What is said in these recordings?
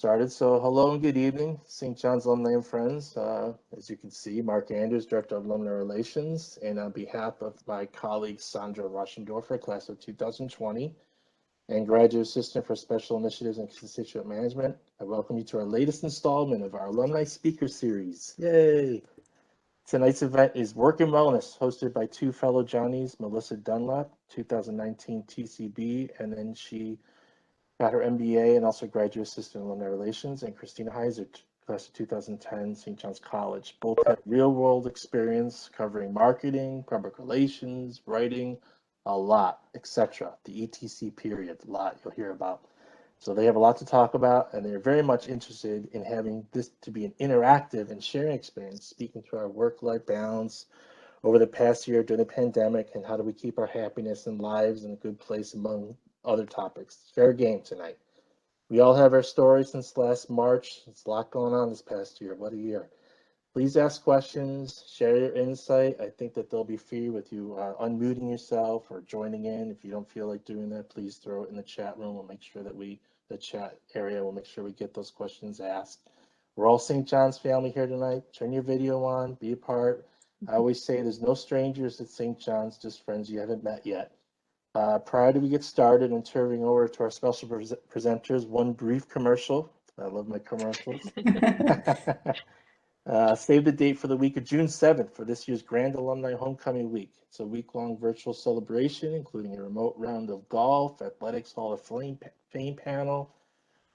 started. So hello and good evening, St. John's alumni and friends. As you can see, Mark Andrews, Director of Alumni Relations, and on behalf of my colleague Sandra Rauschendorfer, class of 2020, and Graduate Assistant for Special Initiatives and Constituent Management, I welcome you to our latest installment of our Alumni Speaker Series. Yay! Tonight's event is Work and Wellness, hosted by two fellow Johnnies, Melissa Dunlop, 2019 TCB, and then she got her MBA and also Graduate Assistant in Alumni Relations, and Christina Heiser, class of 2010, St. John's College. Both have real-world experience covering marketing, public relations, writing, a lot, etc. The ETC period, a lot you'll hear about. So they have a lot to talk about, and they're very much interested in having this to be an interactive and sharing experience, speaking to our work-life balance over the past year during the pandemic, and how do we keep our happiness and lives in a good place among other topics. Fair game tonight. We all have our stories since last March. It's a lot going on this past year. What a year. Please ask questions, share your insight. I think that they'll be free with you unmuting yourself or joining in. If you don't feel like doing that, please throw it in the chat room. We'll make sure that the chat area, we'll make sure we get those questions asked. We're all St. John's family here tonight. Turn your video on, be a part. I always say there's no strangers at St. John's, just friends you haven't met yet. Prior to we get started and turning over to our special presenters, one brief commercial. I love my commercials. Save the date for the week of June 7th for this year's Grand Alumni Homecoming Week. It's a week-long virtual celebration, including a remote round of golf, Athletics Hall of Fame panel,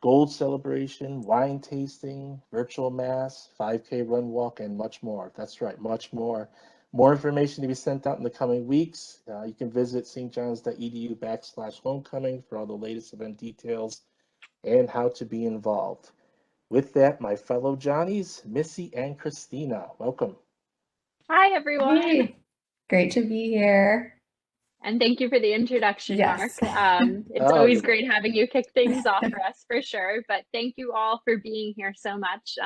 gold celebration, wine tasting, virtual mass, 5K run walk, and much more. That's right, much more. More information to be sent out in the coming weeks. You can visit stjohns.edu/homecoming for all the latest event details and how to be involved. With that, my fellow Johnnies, Missy and Christina, welcome. Hi, everyone. Hey. Great to be here. And thank you for the introduction, Yes. Mark. It's always great having you kick things off for us, for sure. But thank you all for being here so much.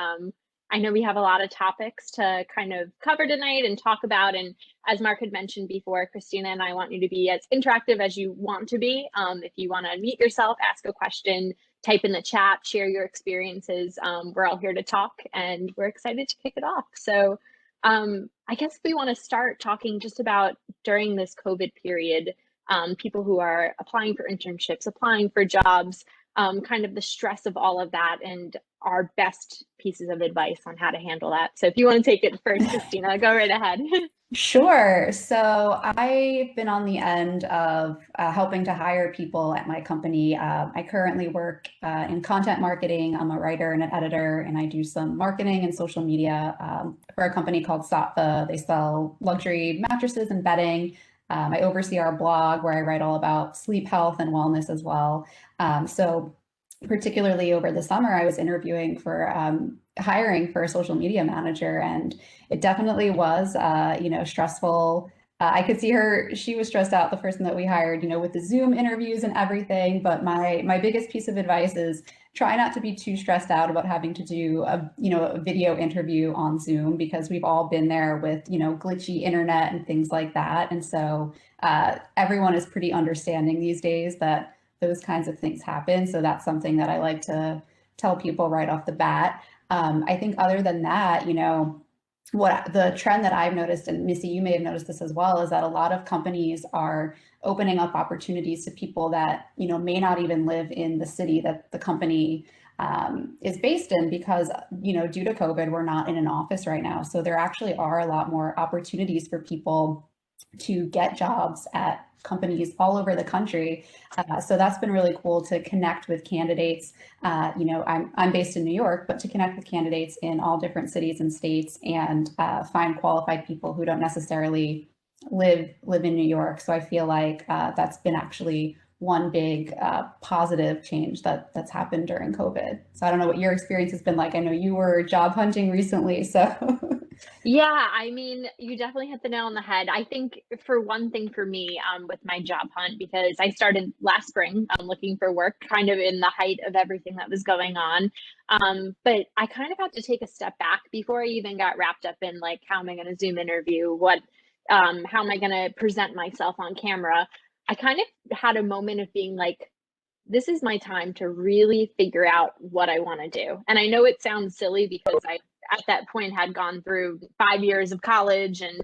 I know we have a lot of topics to kind of cover tonight and talk about. And as Mark had mentioned before, Christina and I want you to be as interactive as you want to be. If you want to unmute yourself, ask a question, type in the chat, share your experiences. We're all here to talk and we're excited to kick it off. So I guess we want to start talking just about during this COVID period, people who are applying for internships, applying for jobs, kind of the stress of all of that and our best pieces of advice on how to handle that. So if you want to take it first, Christina, go right ahead. Sure. So I've been on the end of helping to hire people at my company. I currently work in content marketing. I'm a writer and an editor, and I do some marketing and social media for a company called Sattva. They sell luxury mattresses and bedding. I oversee our blog where I write all about sleep health and wellness as well. So particularly over the summer, I was interviewing for hiring for a social media manager, and it definitely was, stressful. I could see she was stressed out, the person that we hired, with the Zoom interviews and everything. But my biggest piece of advice is try not to be too stressed out about having to do a video interview on Zoom, because we've all been there with, glitchy internet and things like that. And so everyone is pretty understanding these days that those kinds of things happen. So that's something that I like to tell people right off the bat. I think other than that, what the trend that I've noticed, and Missy, you may have noticed this as well, is that a lot of companies are opening up opportunities to people that, may not even live in the city that the company is based in, because, due to COVID, we're not in an office right now. So there actually are a lot more opportunities for people to get jobs at companies all over the country. So that's been really cool to connect with candidates. I'm based in New York, but to connect with candidates in all different cities and states and find qualified people who don't necessarily live in New York. So I feel like that's been actually one big positive change that's happened during COVID. So I don't know what your experience has been like. I know you were job hunting recently, so. Yeah, I mean, you definitely hit the nail on the head. I think for one thing for me with my job hunt, because I started last spring looking for work kind of in the height of everything that was going on. But I kind of had to take a step back before I even got wrapped up in like, how am I going to Zoom interview? How am I going to present myself on camera? I kind of had a moment of being like, this is my time to really figure out what I want to do. And I know it sounds silly because I, at that point, had gone through 5 years of college and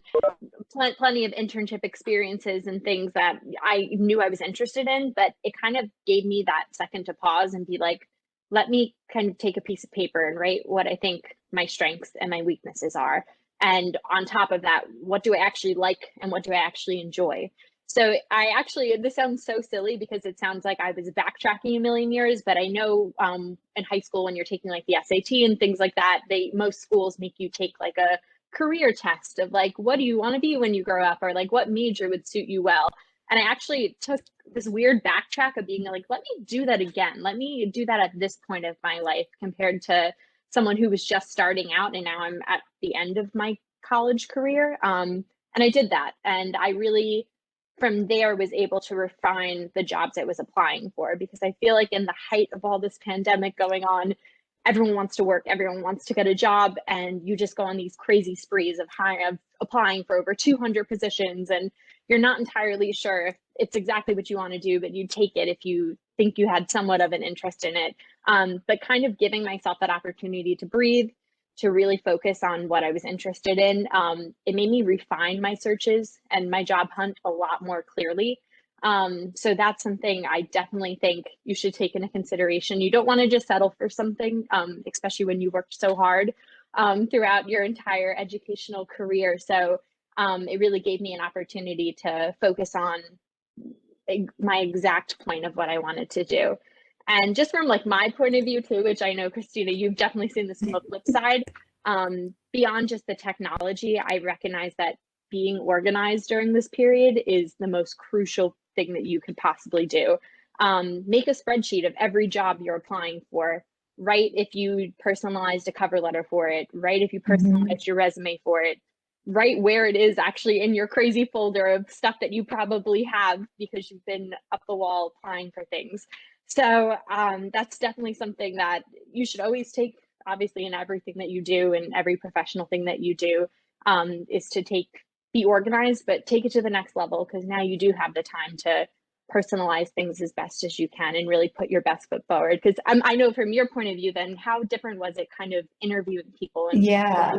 plenty of internship experiences and things that I knew I was interested in, but it kind of gave me that second to pause and be like, let me kind of take a piece of paper and write what I think my strengths and my weaknesses are. And on top of that, what do I actually like and what do I actually enjoy? So I actually, this sounds so silly because it sounds like I was backtracking a million years, but I know in high school when you're taking like the SAT and things like that, most schools make you take like a career test of like, what do you want to be when you grow up, or like what major would suit you well. And I actually took this weird backtrack of being like, let me do that again. Let me do that at this point of my life compared to someone who was just starting out and now I'm at the end of my college career. And I did that. And I really, from there, was able to refine the jobs I was applying for, because I feel like in the height of all this pandemic going on, everyone wants to work, everyone wants to get a job, and you just go on these crazy sprees of applying for over 200 positions, and you're not entirely sure if it's exactly what you want to do, but you take it if you think you had somewhat of an interest in it. But kind of giving myself that opportunity to breathe, to really focus on what I was interested in. It made me refine my searches and my job hunt a lot more clearly. So that's something I definitely think you should take into consideration. You don't want to just settle for something, especially when you worked so hard throughout your entire educational career. So it really gave me an opportunity to focus on my exact point of what I wanted to do. And just from like my point of view too, which I know, Christina, you've definitely seen this from the flip side, beyond just the technology, I recognize that being organized during this period is the most crucial thing that you could possibly do. Make a spreadsheet of every job you're applying for. Write if you personalized a cover letter for it. Write if you personalized your resume for it. Write where it is actually in your crazy folder of stuff that you probably have because you've been up the wall applying for things. So that's definitely something that you should always take, obviously, in everything that you do and every professional thing that you do, is to be organized, but take it to the next level, because now you do have the time to personalize things as best as you can and really put your best foot forward. Because I know from your point of view, then how different was it kind of interviewing people and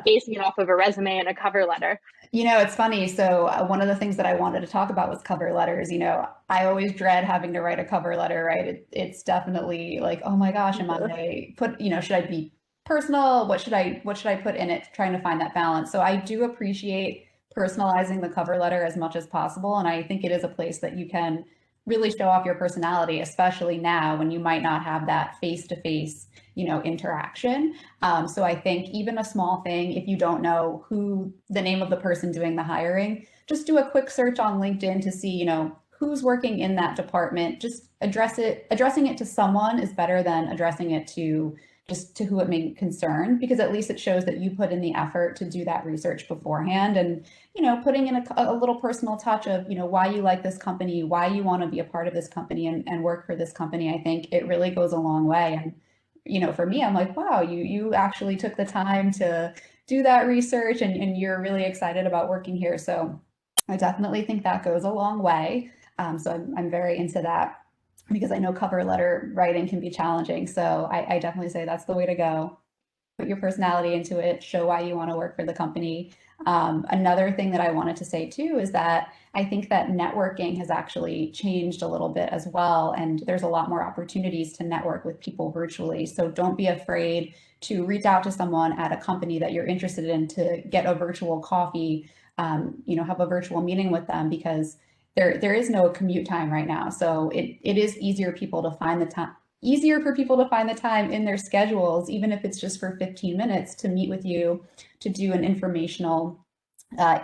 basing it off of a resume and a cover letter? You know, it's funny. So one of the things that I wanted to talk about was cover letters. You know, I always dread having to write a cover letter, right? It's definitely like, oh my gosh, should I be personal? What should I put in it? Trying to find that balance. So I do appreciate personalizing the cover letter as much as possible. And I think it is a place that you can really show off your personality, especially now when you might not have that face-to-face, interaction. So I think even a small thing, if you don't know who the name of the person doing the hiring, just do a quick search on LinkedIn to see, who's working in that department. Just addressing it to someone is better than addressing it to who it may concern, because at least it shows that you put in the effort to do that research beforehand, and putting in a little personal touch of why you like this company, why you want to be a part of this company and work for this company. I think it really goes a long way. And for me, I'm like, wow, you actually took the time to do that research, and you're really excited about working here. So I definitely think that goes a long way. So I'm very into that, because I know cover letter writing can be challenging. So I definitely say that's the way to go. Put your personality into it, show why you want to work for the company. Another thing that I wanted to say too is that I think that networking has actually changed a little bit as well. And there's a lot more opportunities to network with people virtually. So don't be afraid to reach out to someone at a company that you're interested in to get a virtual coffee, have a virtual meeting with them, because there is no commute time right now. So it is easier for people to find the time in their schedules, even if it's just for 15 minutes, to meet with you, to do an informational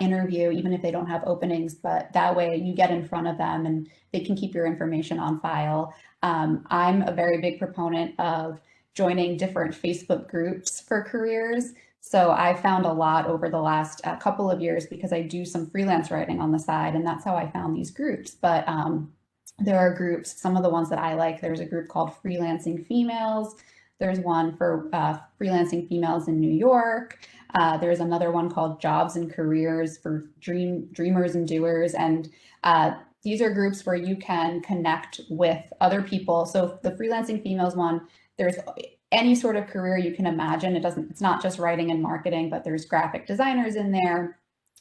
interview, even if they don't have openings. But that way you get in front of them and they can keep your information on file. I'm a very big proponent of joining different Facebook groups for careers. So I found a lot over the last couple of years, because I do some freelance writing on the side, and that's how I found these groups. But there are groups, some of the ones that I like. There's a group called Freelancing Females. There's one for freelancing females in New York. There's another one called Jobs and Careers for Dreamers and Doers. And these are groups where you can connect with other people. So the Freelancing Females one, there's any sort of career you can imagine. It's not just writing and marketing, but there's graphic designers in there.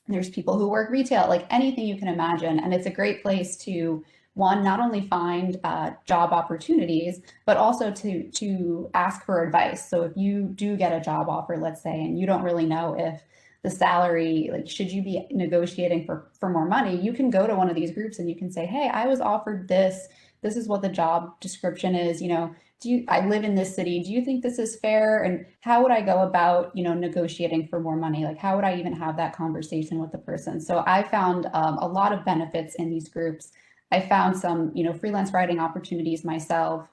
There's people who work retail, like anything you can imagine. And it's a great place to, one, not only find job opportunities, but also to ask for advice. So if you do get a job offer, let's say, and you don't really know if the salary, like, should you be negotiating for more money, you can go to one of these groups and you can say, hey, I was offered this. This is what the job description is. I live in this city. Do you think this is fair? And how would I go about, negotiating for more money? Like, how would I even have that conversation with the person? So I found a lot of benefits in these groups. I found some, freelance writing opportunities myself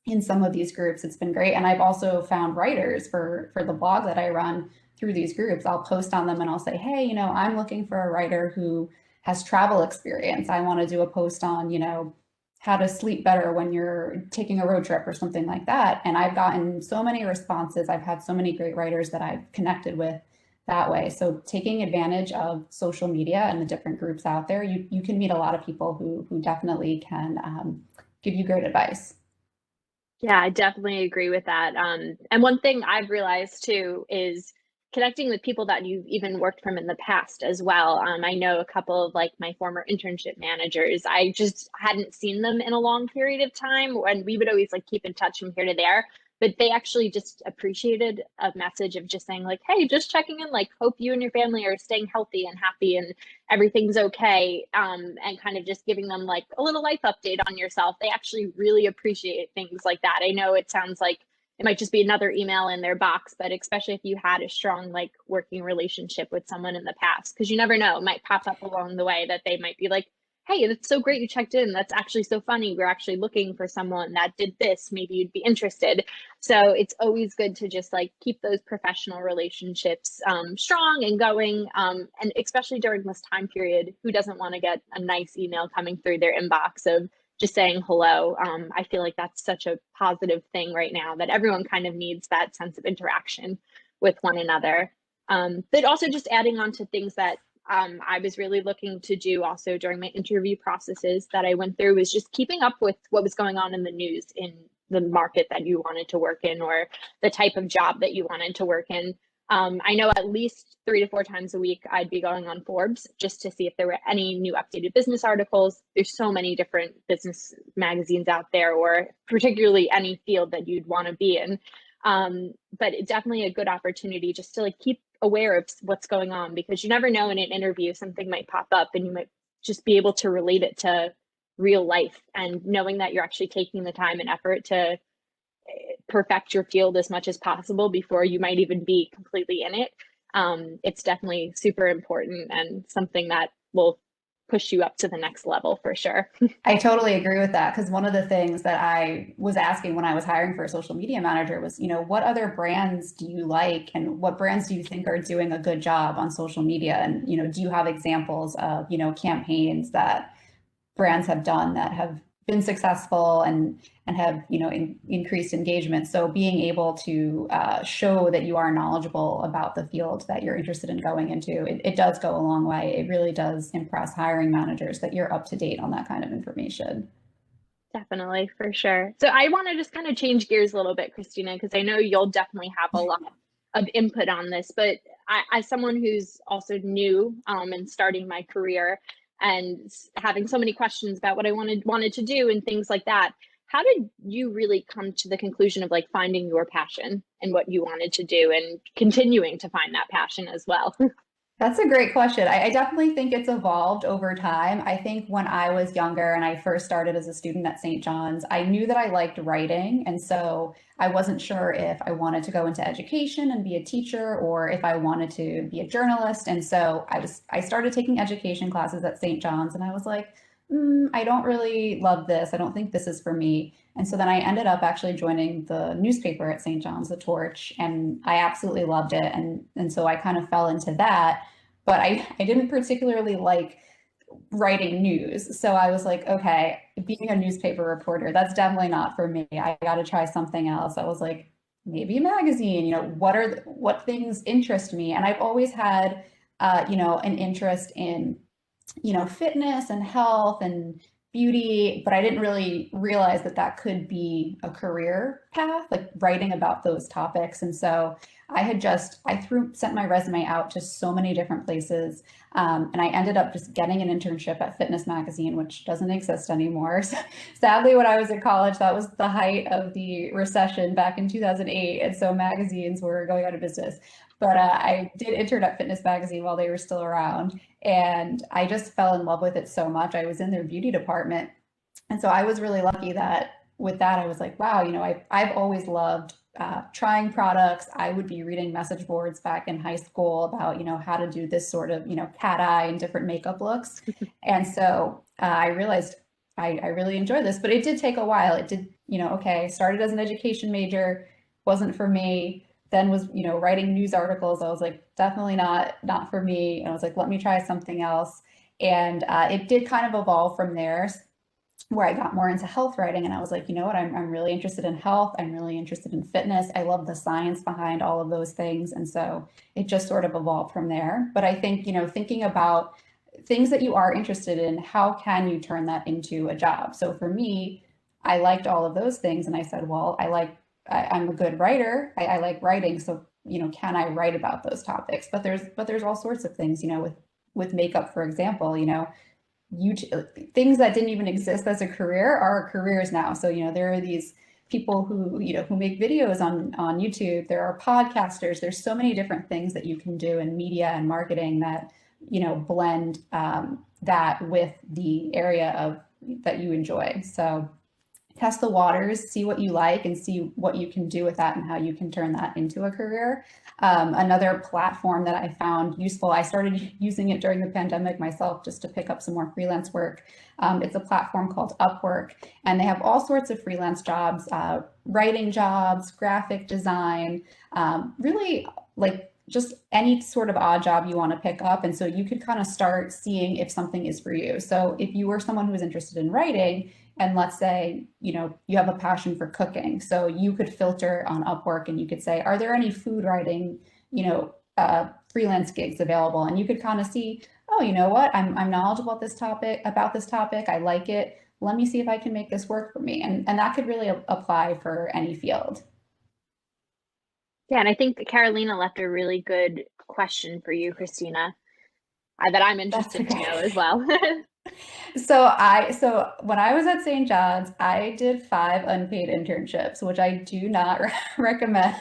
in some of these groups. It's been great. And I've also found writers for the blog that I run through these groups. I'll post on them and I'll say, hey, I'm looking for a writer who has travel experience. I want to do a post on, how to sleep better when you're taking a road trip or something like that. And I've gotten so many responses. I've had so many great writers that I've connected with that way. So taking advantage of social media and the different groups out there, you can meet a lot of people who definitely can give you great advice. Yeah, I definitely agree with that. And one thing I've realized too is connecting with people that you've even worked from in the past as well. I know a couple of like my former internship managers. I just hadn't seen them in a long period of time, and we would always like keep in touch from here to there. But they actually just appreciated a message of just saying like, hey, just checking in, like, hope you and your family are staying healthy and happy and everything's okay. And kind of just giving them like a little life update on yourself. They actually really appreciate things like that. I know it sounds like it might just be another email in their box, but especially if you had a strong like working relationship with someone in the past, because you never know, it might pop up along the way that they might be like, hey, that's so great you checked in. That's actually so funny. We're actually looking for someone that did this. Maybe you'd be interested. So it's always good to just like keep those professional relationships strong and going. And especially during this time period, who doesn't want to get a nice email coming through their inbox of just saying hello? I feel like that's such a positive thing right now, that everyone kind of needs that sense of interaction with one another. But also just adding on to things that I was really looking to do also during my interview processes that I went through, was just keeping up with what was going on in the news in the market that you wanted to work in, or the type of job that you wanted to work in. I know at least 3 to 4 times a week, I'd be going on Forbes just to see if there were any new updated business articles. There's so many different business magazines out there, or particularly any field that you'd want to be in. But it's definitely a good opportunity just to like keep aware of what's going on, because you never know, in an interview something might pop up and you might just be able to relate it to real life, and knowing that you're actually taking the time and effort to perfect your field as much as possible before you might even be completely in it. It's definitely super important and something that will push you up to the next level for sure. I totally agree with that, because one of the things that I was asking when I was hiring for a social media manager was, what other brands do you like, and what brands do you think are doing a good job on social media? And, do you have examples of, campaigns that brands have done that have been successful and have increased engagement? So being able to show that you are knowledgeable about the field that you're interested in going into, it does go a long way. It really does impress hiring managers that you're up to date on that kind of information. Definitely, for sure. So I want to just kind of change gears a little bit, Christina, because I know you'll definitely have a lot of input on this, but as someone who's also new and starting my career and having so many questions about what I wanted to do and things like that, how did you really come to the conclusion of like finding your passion and what you wanted to do, and continuing to find that passion as well? That's a great question. I definitely think it's evolved over time. I think when I was younger and I first started as a student at St. John's, I knew that I liked writing. And so I wasn't sure if I wanted to go into education and be a teacher, or if I wanted to be a journalist. And so I started taking education classes at St. John's, and I was like, I don't really love this. I don't think this is for me. And so then I ended up actually joining the newspaper at St. John's, The Torch, and I absolutely loved it. And so I kind of fell into that, but I didn't particularly like writing news. So I was like, okay, being a newspaper reporter, that's definitely not for me. I got to try something else. I was like, maybe a magazine, what things interest me? And I've always had, an interest in fitness and health and beauty, but I didn't really realize that that could be a career path, like writing about those topics. And so sent my resume out to so many different places. And I ended up just getting an internship at Fitness Magazine, which doesn't exist anymore. So, sadly, when I was in college, that was the height of the recession back in 2008. And so magazines were going out of business. But I did intern at Fitness Magazine while they were still around. And I just fell in love with it so much. I was in their beauty department. And so I was really lucky that with that, I was like, wow, I've always loved trying products. I would be reading message boards back in high school about, how to do this sort of, cat eye and different makeup looks. And so I realized I really enjoy this, but it did take a while. It did, okay, started as an education major, wasn't for me. Then was, writing news articles. I was like, definitely not for me. And I was like, let me try something else. And it did kind of evolve from there, where I got more into health writing. And I was like, you know what, I'm really interested in health. I'm really interested in fitness. I love the science behind all of those things. And so it just sort of evolved from there. But I think, thinking about things that you are interested in, how can you turn that into a job? So for me, I liked all of those things. And I said, well, I'm a good writer. I like writing. So, can I write about those topics? But there's all sorts of things, with makeup, for example, things that didn't even exist as a career are careers now. So, there are these people who make videos on YouTube. There are podcasters. There's so many different things that you can do in media and marketing that, blend that with the area of that you enjoy. So test the waters, see what you like, and see what you can do with that and how you can turn that into a career. Another platform that I found useful, I started using it during the pandemic myself just to pick up some more freelance work. It's a platform called Upwork, and they have all sorts of freelance jobs, writing jobs, graphic design, really like just any sort of odd job you want to pick up. And so you could kind of start seeing if something is for you. So if you were someone who was interested in writing, and let's say, you have a passion for cooking, so you could filter on Upwork and you could say, are there any food writing, freelance gigs available? And you could kind of see, oh, you know what, I'm knowledgeable about this topic. I like it. Let me see if I can make this work for me. And that could really apply for any field. Yeah, and I think that Carolina left a really good question for you, Christina, that I'm interested to know as well. So when I was at St. John's, I did 5 unpaid internships, which I do not recommend.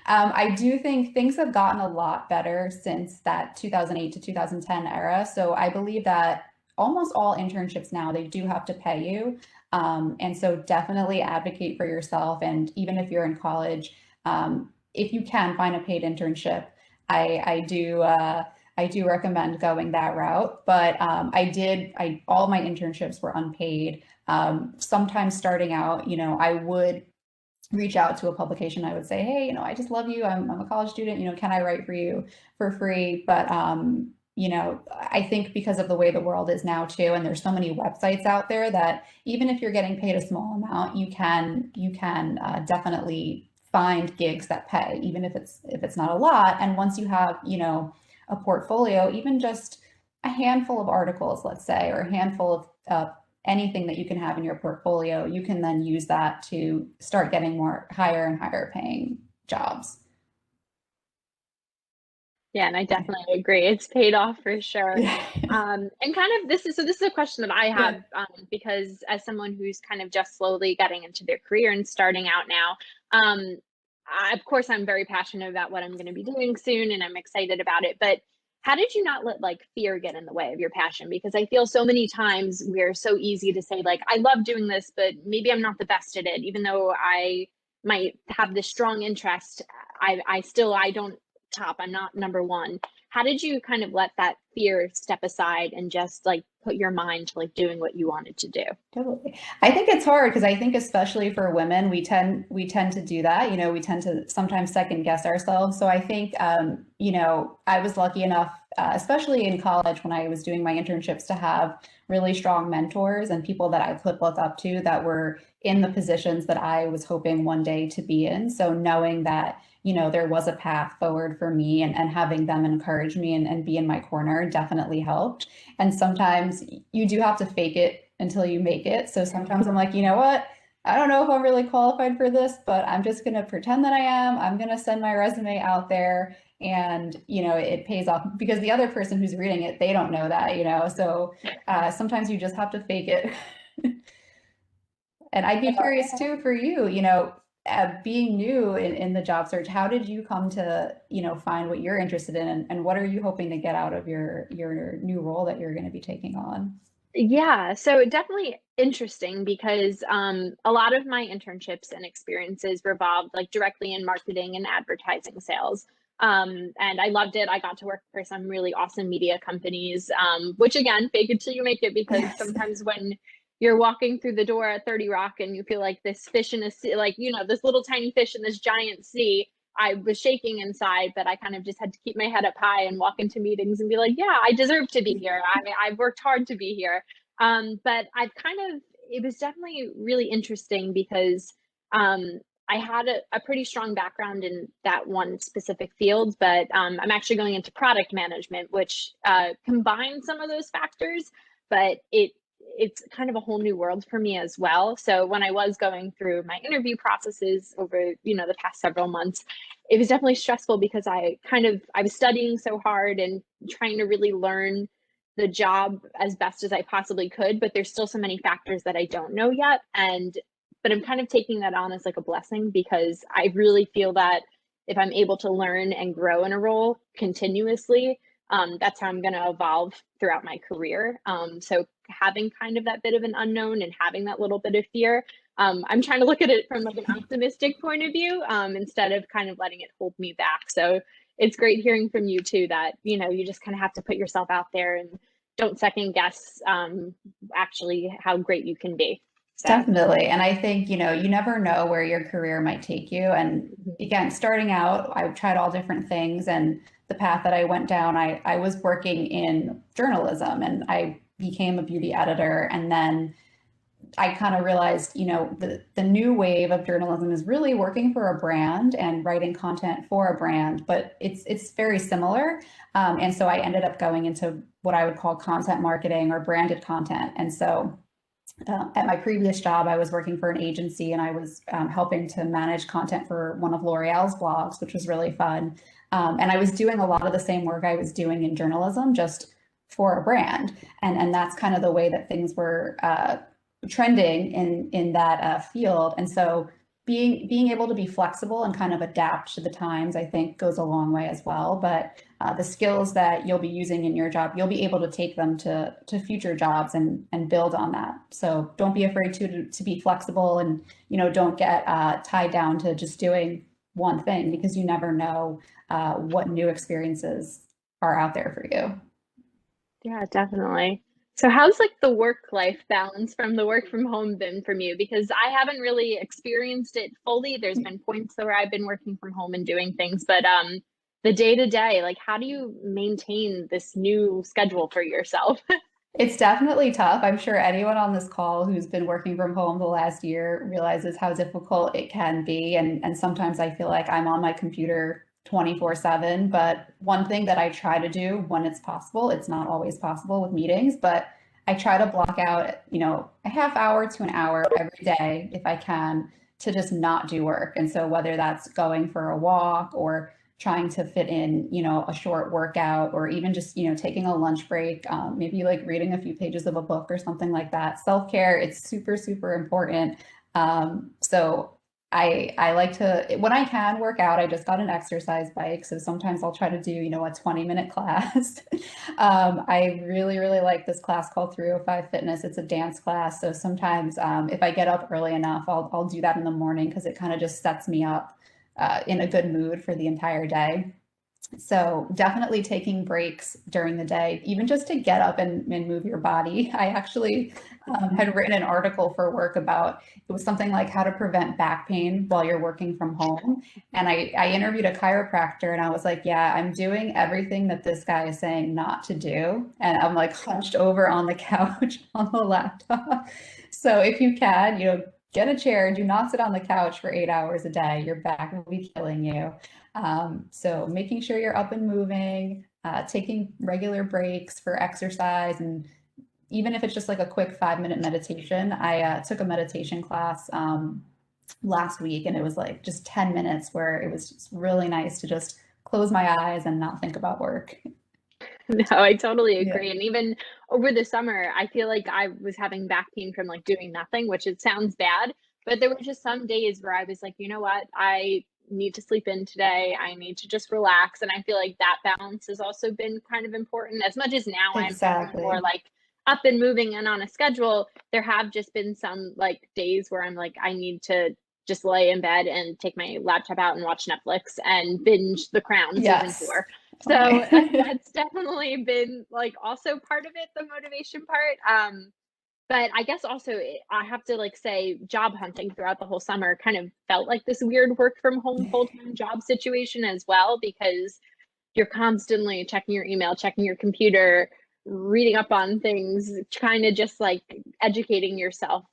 I do think things have gotten a lot better since that 2008 to 2010 era. So I believe that almost all internships now, they do have to pay you. And so definitely advocate for yourself. And even if you're in college, if you can find a paid internship, I do recommend going that route. But all my internships were unpaid. Sometimes starting out, I would reach out to a publication. I would say, hey, I just love you. I'm a college student. Can I write for you for free? But I think because of the way the world is now too, and there's so many websites out there that even if you're getting paid a small amount, you can definitely find gigs that pay, even if it's not a lot. And once you have, a portfolio, even just a handful of articles, let's say, or a handful of anything that you can have in your portfolio, you can then use that to start getting more higher and higher paying jobs. Yeah, and I definitely agree. It's paid off for sure. And kind of this is a question that I have, because as someone who's kind of just slowly getting into their career and starting out now, of course, I'm very passionate about what I'm going to be doing soon, and I'm excited about it. But how did you not let fear get in the way of your passion? Because I feel so many times we're so easy to say I love doing this, but maybe I'm not the best at it, even though I might have this strong interest. I don't top. I'm not number one. How did you kind of let that fear step aside and just put your mind to doing what you wanted to do? Totally. I think it's hard because I think especially for women, we tend to do that. We tend to sometimes second guess ourselves. So I think, I was lucky enough, especially in college when I was doing my internships, to have really strong mentors and people that I could look up to that were in the positions that I was hoping one day to be in. So knowing that, there was a path forward for me, and having them encourage me and be in my corner definitely helped. And sometimes you do have to fake it until you make it. So sometimes I'm like, you know what? I don't know if I'm really qualified for this, but I'm just going to pretend that I am. I'm going to send my resume out there, and, it pays off because the other person who's reading it, they don't know that, so sometimes you just have to fake it. And I'd be curious too for you, being new in the job search, how did you come to, find what you're interested in, and what are you hoping to get out of your new role that you're going to be taking on? Yeah, so definitely interesting because a lot of my internships and experiences revolved like directly in marketing and advertising sales. And I loved it. I got to work for some really awesome media companies, which again, fake it till you make it, because Yes. sometimes when you're walking through the door at 30 Rock and you feel like this fish in a sea, like, this little tiny fish in this giant sea, I was shaking inside, but I kind of just had to keep my head up high and walk into meetings and be like, yeah, I deserve to be here. I mean, I've worked hard to be here. But it was definitely really interesting because I had a pretty strong background in that one specific field, but I'm actually going into product management, which combines some of those factors, but it's kind of a whole new world for me as well. So when I was going through my interview processes over, the past several months, it was definitely stressful because I was studying so hard and trying to really learn the job as best as I possibly could, but there's still so many factors that I don't know yet. But I'm kind of taking that on as like a blessing, because I really feel that if I'm able to learn and grow in a role continuously, that's how I'm going to evolve throughout my career. So having kind of that bit of an unknown and having that little bit of fear, I'm trying to look at it from like an optimistic point of view, instead of kind of letting it hold me back. So it's great hearing from you too, that, you just kind of have to put yourself out there and don't second guess actually how great you can be. So. Definitely. And I think, you never know where your career might take you. And again, starting out, I tried all different things. And the path that I went down, I was working in journalism, and I became a beauty editor. And then I kind of realized, the new wave of journalism is really working for a brand and writing content for a brand, but it's very similar. And so I ended up going into what I would call content marketing or branded content. And so at my previous job, I was working for an agency, and I was helping to manage content for one of L'Oreal's blogs, which was really fun. And I was doing a lot of the same work I was doing in journalism, just for a brand. And that's kind of the way that things were trending in that field. And so being able to be flexible and kind of adapt to the times, I think, goes a long way as well. But the skills that you'll be using in your job, you'll be able to take them to future jobs and build on that. So don't be afraid to be flexible, and don't get tied down to just doing one thing, because you never know what new experiences are out there for you. Yeah, definitely. So how's like the work-life balance from the work from home been from you? Because I haven't really experienced it fully. There's been points where I've been working from home and doing things, but the day-to-day, like, how do you maintain this new schedule for yourself? It's definitely tough. I'm sure anyone on this call who's been working from home the last year realizes how difficult it can be. And sometimes I feel like I'm on my computer 24/7. But one thing that I try to do when it's possible, it's not always possible with meetings, but I try to block out, a half hour to an hour every day if I can, to just not do work. And so whether that's going for a walk or trying to fit in, a short workout, or even just, taking a lunch break, maybe like reading a few pages of a book or something like that. Self-care, it's super, super important. So I like to, when I can, work out. I just got an exercise bike, so sometimes I'll try to do, a 20-minute class. I really, really like this class called 305 Fitness. It's a dance class. So sometimes if I get up early enough, I'll do that in the morning, because it kind of just sets me up in a good mood for the entire day. So definitely taking breaks during the day, even just to get up and move your body. I actually had written an article for work about, it was something like how to prevent back pain while you're working from home. And I interviewed a chiropractor, and I was like, yeah, I'm doing everything that this guy is saying not to do. And I'm like hunched over on the couch on the laptop. So if you can, get a chair, do not sit on the couch for 8 hours a day. Your back will be killing you. So making sure you're up and moving, taking regular breaks for exercise, and even if it's just like a quick 5-minute meditation. I took a meditation class last week, and it was like just 10 minutes where it was just really nice to just close my eyes and not think about work. No, I totally Yeah. agree. And even over the summer, I feel like I was having back pain from like doing nothing, which it sounds bad, but there were just some days where I was like, you know what? I need to sleep in today. I need to just relax. And I feel like that balance has also been kind of important. As much as now I'm definitely more Exactly. like up and moving and on a schedule, there have just been some like days where I'm like, I need to just lay in bed and take my laptop out and watch Netflix and binge The Crown season Yes. 4. Oh So my. that's definitely been like also part of it, the motivation part. But I guess also I have to like say job hunting throughout the whole summer kind of felt like this weird work from home full-time job situation as well, because you're constantly checking your email, checking your computer, reading up on things, kind of just like educating yourself,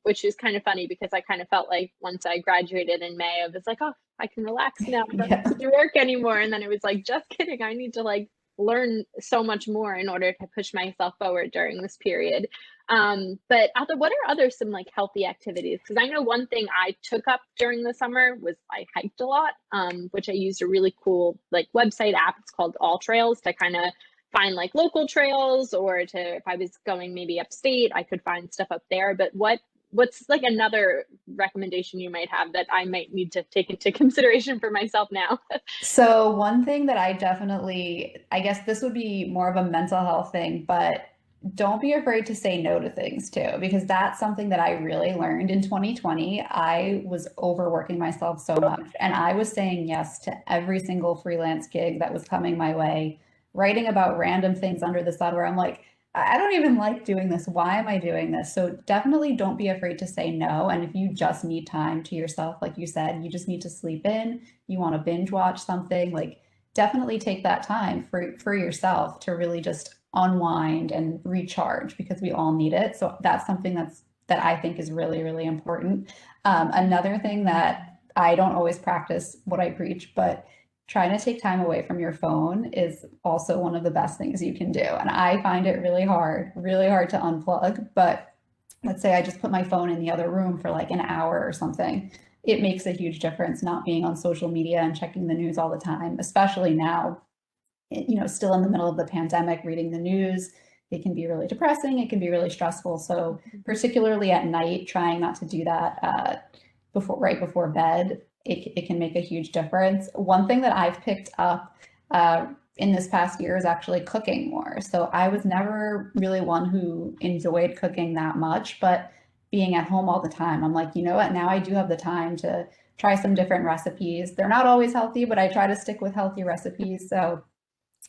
which is kind of funny because I kind of felt like once I graduated in May, I was like, oh, I can relax now. I don't Yeah. have to do work anymore. And then it was like, just kidding. I need to like learn so much more in order to push myself forward during this period. But what are other some like healthy activities? Because I know one thing I took up during the summer was I hiked a lot, which I used a really cool like website app. It's called All Trails to kind of find like local trails, or to if I was going maybe upstate, I could find stuff up there. But what's like another recommendation you might have that I might need to take into consideration for myself now? So one thing that I definitely, I guess this would be more of a mental health thing, but don't be afraid to say no to things too, because that's something that I really learned in 2020. I was overworking myself so much, and I was saying yes to every single freelance gig that was coming my way, writing about random things under the sun where I'm like, I don't even like doing this. Why am I doing this? So definitely don't be afraid to say no. And if you just need time to yourself, like you said, you just need to sleep in, you want to binge watch something, like definitely take that time for yourself to really just unwind and recharge, because we all need it. So that's something that I think is really, really important. Another thing that I don't always practice what I preach, but trying to take time away from your phone is also one of the best things you can do. And I find it really hard to unplug. But let's say I just put my phone in the other room for like an hour or something. It makes a huge difference not being on social media and checking the news all the time, especially now, still in the middle of the pandemic, reading the news. It can be really depressing. It can be really stressful. So particularly at night, trying not to do that right before bed, it can make a huge difference. One thing that I've picked up in this past year is actually cooking more. So I was never really one who enjoyed cooking that much, but being at home all the time, I'm like, you know what? Now I do have the time to try some different recipes. They're not always healthy, but I try to stick with healthy recipes. So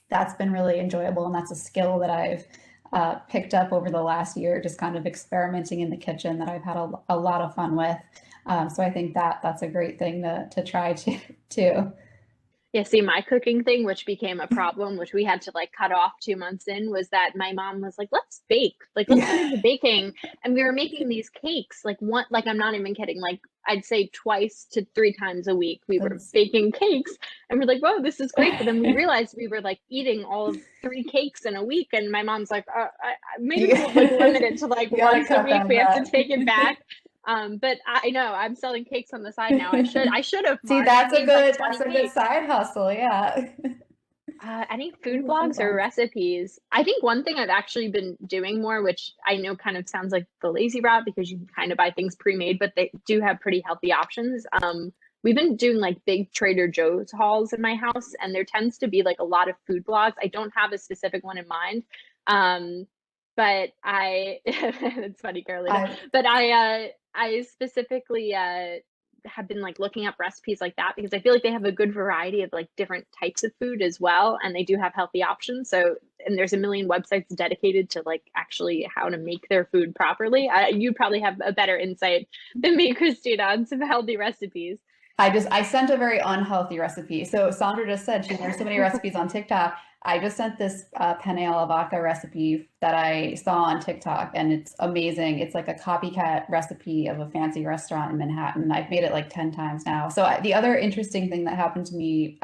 that's been really enjoyable, and that's a skill that I've picked up over the last year, just kind of experimenting in the kitchen, that I've had a lot of fun with. So I think that's a great thing to try too. Yeah, see, my cooking thing, which became a problem, which we had to like cut off 2 months in, was that my mom was like, let's bake, like, let's get into baking. And we were making these cakes, like like, I'm not even kidding, like, I'd say 2 to 3 times a week, we were baking cakes. And we're like, whoa, this is great. But then we realized we were like eating all of 3 cakes in a week. And my mom's like, maybe we'll like limit it to like once a week. We have to take it back. But I know I'm selling cakes on the side now. I should have, See, Mark. I made like 20 good cakes. side hustle. Yeah. Any food blogs or recipes? I think one thing I've actually been doing more, which I know kind of sounds like the lazy route because you can kind of buy things pre-made, but they do have pretty healthy options. We've been doing like big Trader Joe's hauls in my house, and there tends to be like a lot of food blogs. I don't have a specific one in mind. But it's funny, Carolina, but I specifically have been like looking up recipes like that because I feel like they have a good variety of like different types of food as well, and they do have healthy options. So, and there's a million websites dedicated to like actually how to make their food properly. You probably have a better insight than me, Christina, on some healthy recipes. I sent a very unhealthy recipe. So Sandra just said she learned so many recipes on TikTok. I just sent this penne alla vodka recipe that I saw on TikTok, and it's amazing. It's like a copycat recipe of a fancy restaurant in Manhattan. I've made it like 10 times now. So the other interesting thing that happened to me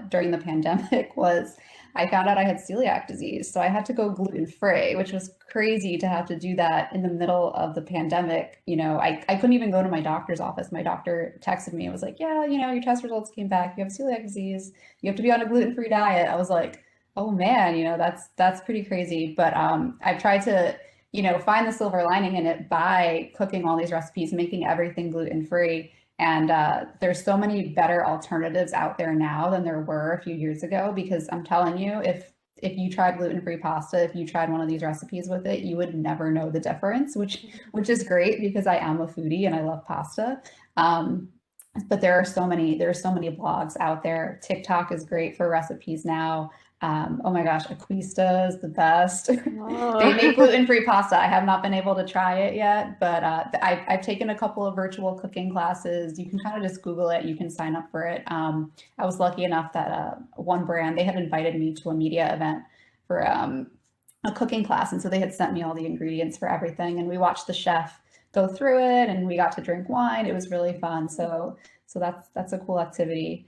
during the pandemic was I found out I had celiac disease. So I had to go gluten-free, which was crazy to have to do that in the middle of the pandemic. You know, I couldn't even go to my doctor's office. My doctor texted me and was like, yeah, you know, your test results came back. You have celiac disease. You have to be on a gluten-free diet. I was like, oh man, you know, that's pretty crazy. But I've tried to, you know, find the silver lining in it by cooking all these recipes, making everything gluten-free. And there's so many better alternatives out there now than there were a few years ago, because I'm telling you, if you tried gluten-free pasta, if you tried one of these recipes with it, you would never know the difference, which is great because I am a foodie and I love pasta. But there are so many blogs out there. TikTok is great for recipes now. Oh my gosh, Aquista is the best. Oh. They make gluten-free pasta. I have not been able to try it yet, but I've taken a couple of virtual cooking classes. You can kind of just Google it. You can sign up for it. I was lucky enough that one brand, they had invited me to a media event for a cooking class. And so they had sent me all the ingredients for everything. And we watched the chef go through it, and we got to drink wine. It was really fun. So that's a cool activity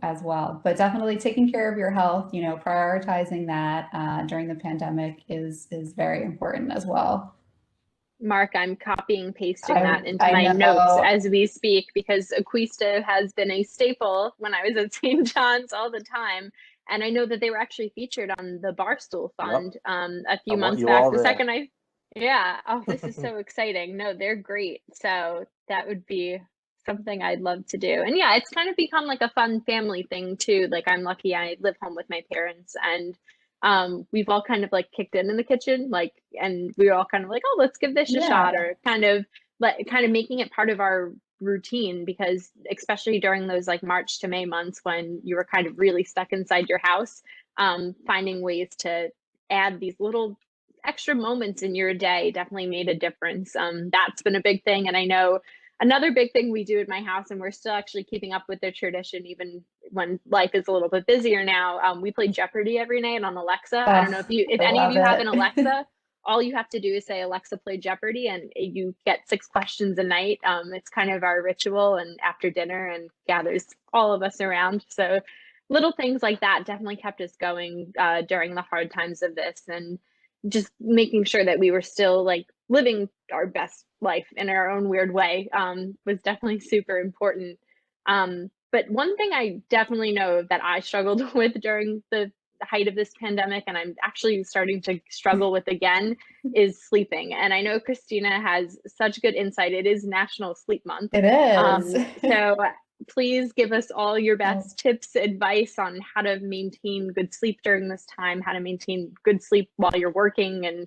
as well. But definitely taking care of your health, you know, prioritizing that during the pandemic is very important as well. Mark, I'm copying pasting that into I my know. notes as we speak, because Aquista has been a staple when I was at St. John's all the time. And I know that they were actually featured on the Barstool Fund a few months back. The second oh, this is so exciting. No, they're great. So that would be something I'd love to do. And yeah, it's kind of become like a fun family thing too. Like, I'm lucky I live home with my parents, and we've all kind of like kicked in the kitchen, like, and we were all kind of like, oh, let's give this a shot, or kind of making it part of our routine, because especially during those like March to May months when you were kind of really stuck inside your house, finding ways to add these little extra moments in your day definitely made a difference. That's been a big thing. And I know another big thing we do at my house, and we're still actually keeping up with the tradition even when life is a little bit busier now, we play Jeopardy every night on Alexa. I don't know if any of you have an Alexa. All you have to do is say, Alexa, play Jeopardy, and you get 6 questions a night. It's kind of our ritual, and after dinner, and gathers all of us around. So little things like that definitely kept us going during the hard times of this, and just making sure that we were still like living our best life in our own weird way was definitely super important. But one thing I definitely know that I struggled with during the height of this pandemic, and I'm actually starting to struggle with again, is sleeping. And I know Christina has such good insight. It is National Sleep Month. It is. So please give us all your best tips, advice on how to maintain good sleep during this time, how to maintain good sleep while you're working, and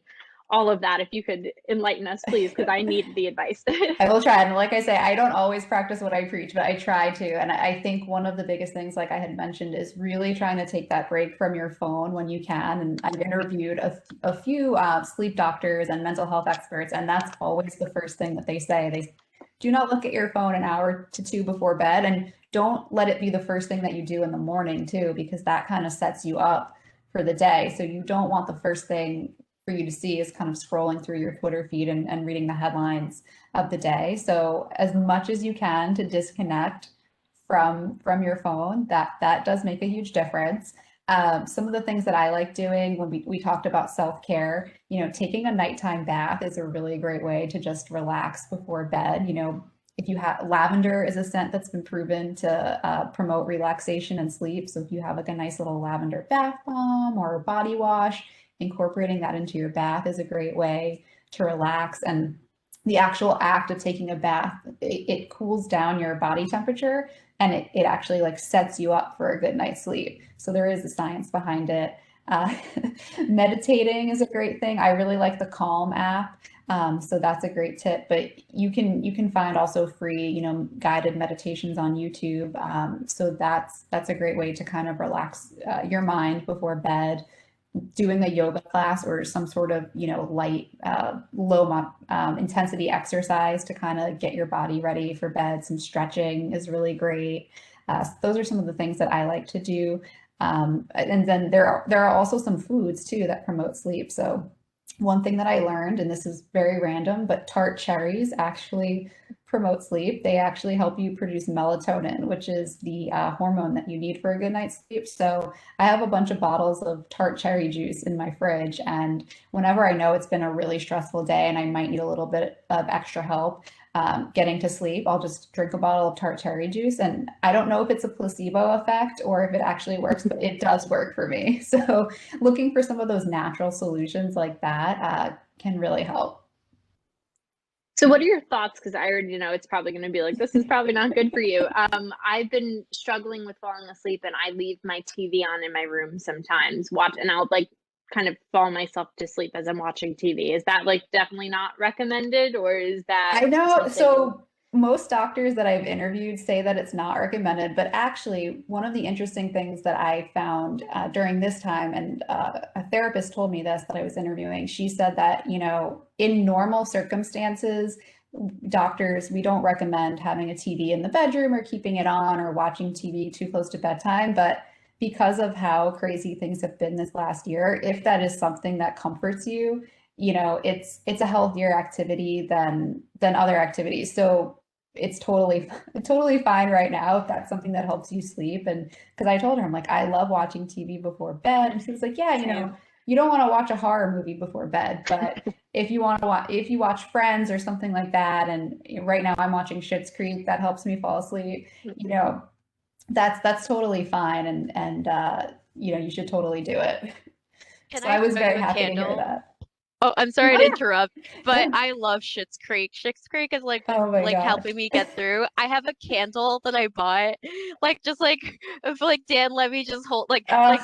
all of that. If you could enlighten us, please, because I need the advice. I will try. And like I say, I don't always practice what I preach, but I try to. And I think one of the biggest things, like I had mentioned, is really trying to take that break from your phone when you can. And I've interviewed a few sleep doctors and mental health experts, and that's always the first thing that they say. They do not look at your phone an hour to 2 before bed, and don't let it be the first thing that you do in the morning too, because that kind of sets you up for the day. So you don't want the first thing for you to see is kind of scrolling through your Twitter feed and reading the headlines of the day. So as much as you can to disconnect from your phone, that does make a huge difference. Some of the things that I like doing when we talked about self-care, you know, taking a nighttime bath is a really great way to just relax before bed. You know, if you have lavender is a scent that's been proven to promote relaxation and sleep. So if you have like a nice little lavender bath bomb or a body wash, incorporating that into your bath is a great way to relax. And the actual act of taking a bath, it cools down your body temperature, and it actually like sets you up for a good night's sleep. So there is a science behind it. Meditating is a great thing. I really like the Calm app. So that's a great tip, but you can find also free, you know, guided meditations on YouTube. So that's a great way to kind of relax your mind before bed. Doing a yoga class or some sort of, you know, light, low intensity exercise to kind of get your body ready for bed. Some stretching is really great. So those are some of the things that I like to do. And then there are also some foods too that promote sleep. So one thing that I learned, and this is very random, but tart cherries actually promote sleep. They actually help you produce melatonin, which is the hormone that you need for a good night's sleep. So I have a bunch of bottles of tart cherry juice in my fridge, and whenever I know it's been a really stressful day and I might need a little bit of extra help getting to sleep, I'll just drink a bottle of tart cherry juice. And I don't know if it's a placebo effect or if it actually works, but it does work for me. So looking for some of those natural solutions like that can really help. So what are your thoughts? Because I already know it's probably going to be like, this is probably not good for you. I've been struggling with falling asleep, and I leave my TV on in my room sometimes, and I'll like kind of fall myself to sleep as I'm watching TV. Is that like definitely not recommended, or is that I know. something? So most doctors that I've interviewed say that it's not recommended, but actually, one of the interesting things that I found during this time, and a therapist told me this that I was interviewing, she said that, you know, in normal circumstances, doctors, we don't recommend having a TV in the bedroom or keeping it on or watching TV too close to bedtime. But because of how crazy things have been this last year, if that is something that comforts you, you know, it's a healthier activity than other activities. So it's totally fine right now if that's something that helps you sleep. And because I told her, I'm like, I love watching TV before bed. And she was like, yeah, you know, you don't want to watch a horror movie before bed, but if you watch Friends or something like that, and right now I'm watching Schitt's Creek, that helps me fall asleep, you know, that's totally fine. And you know, you should totally do it. Can So I I was throw very you a happy to hear candle? that. Oh, I'm sorry to Oh, interrupt, but yeah. I love Schitt's Creek. Schitt's Creek is Oh my gosh. helping me get through. I have a candle that I bought, like just like if like Dan Levy just hold Uh,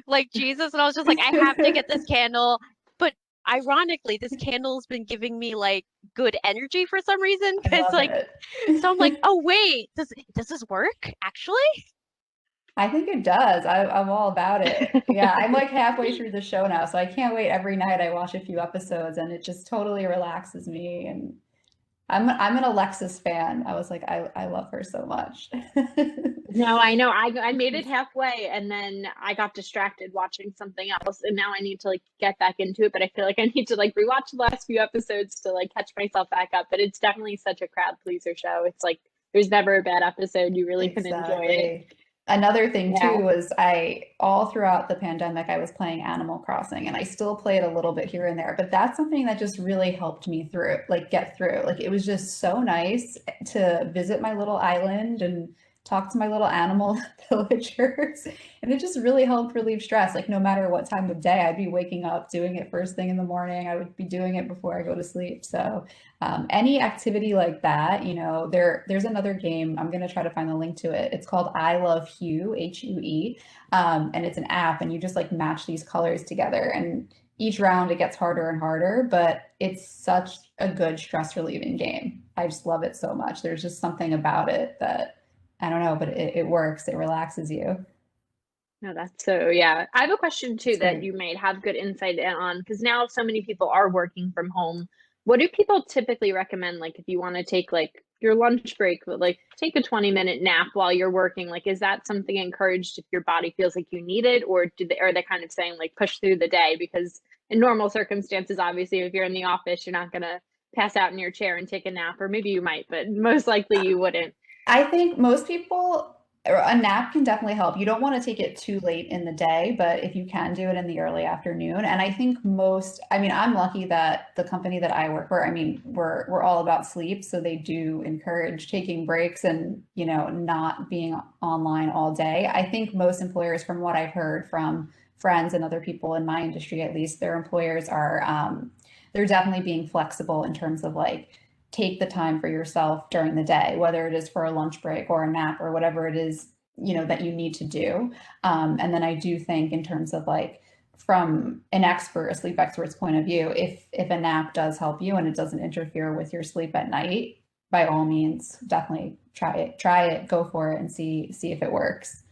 like Jesus, and I was just like, I have to get this candle. But ironically, this candle's been giving me like good energy for some reason. I Because love like, so I'm like, it. oh wait, does this work actually? I think it does. I'm all about it. Yeah, I'm like halfway through the show now, so I can't wait. Every night I watch a few episodes, and it just totally relaxes me. And I'm an Alexis fan. I was like, I love her so much. No, I know. I made it halfway, and then I got distracted watching something else, and now I need to like get back into it. But I feel like I need to like rewatch the last few episodes to like catch myself back up. But it's definitely such a crowd pleaser show. It's like there's never a bad episode. You really can enjoy it. Exactly. Another thing Yeah. too was all throughout the pandemic, I was playing Animal Crossing, and I still play it a little bit here and there, but that's something that just really helped me through, like get through. Like it was just so nice to visit my little island and talk to my little animal villagers. And it just really helped relieve stress. Like no matter what time of day, I'd be waking up, doing it first thing in the morning. I would be doing it before I go to sleep. So any activity like that, you know, there's another game. I'm going to try to find the link to it. It's called I Love Hue, Hue. And it's an app, and you just like match these colors together. And each round it gets harder and harder, but it's such a good stress relieving game. I just love it so much. There's just something about it that I don't know, but it works. It relaxes you. No, that's so, yeah. I have a question too that great. you might have good insight on, because now so many people are working from home. What do people typically recommend? Like if you want to take like your lunch break, but like take a 20-minute nap while you're working, like is that something encouraged if your body feels like you need it, or are they kind of saying like push through the day? Because in normal circumstances, obviously, if you're in the office, you're not gonna pass out in your chair and take a nap, or maybe you might, but most likely you wouldn't. I think most people, a nap can definitely help. You don't want to take it too late in the day, but if you can do it in the early afternoon. And I think I mean, I'm lucky that the company that I work for, I mean, we're all about sleep. So they do encourage taking breaks and, you know, not being online all day. I think most employers, from what I've heard from friends and other people in my industry, at least, their employers are, they're definitely being flexible in terms of like, take the time for yourself during the day, whether it is for a lunch break or a nap or whatever it is, you know, that you need to do. And then I do think in terms of like, from an expert, a sleep expert's point of view, if a nap does help you and it doesn't interfere with your sleep at night, by all means, definitely try it, go for it, and see if it works.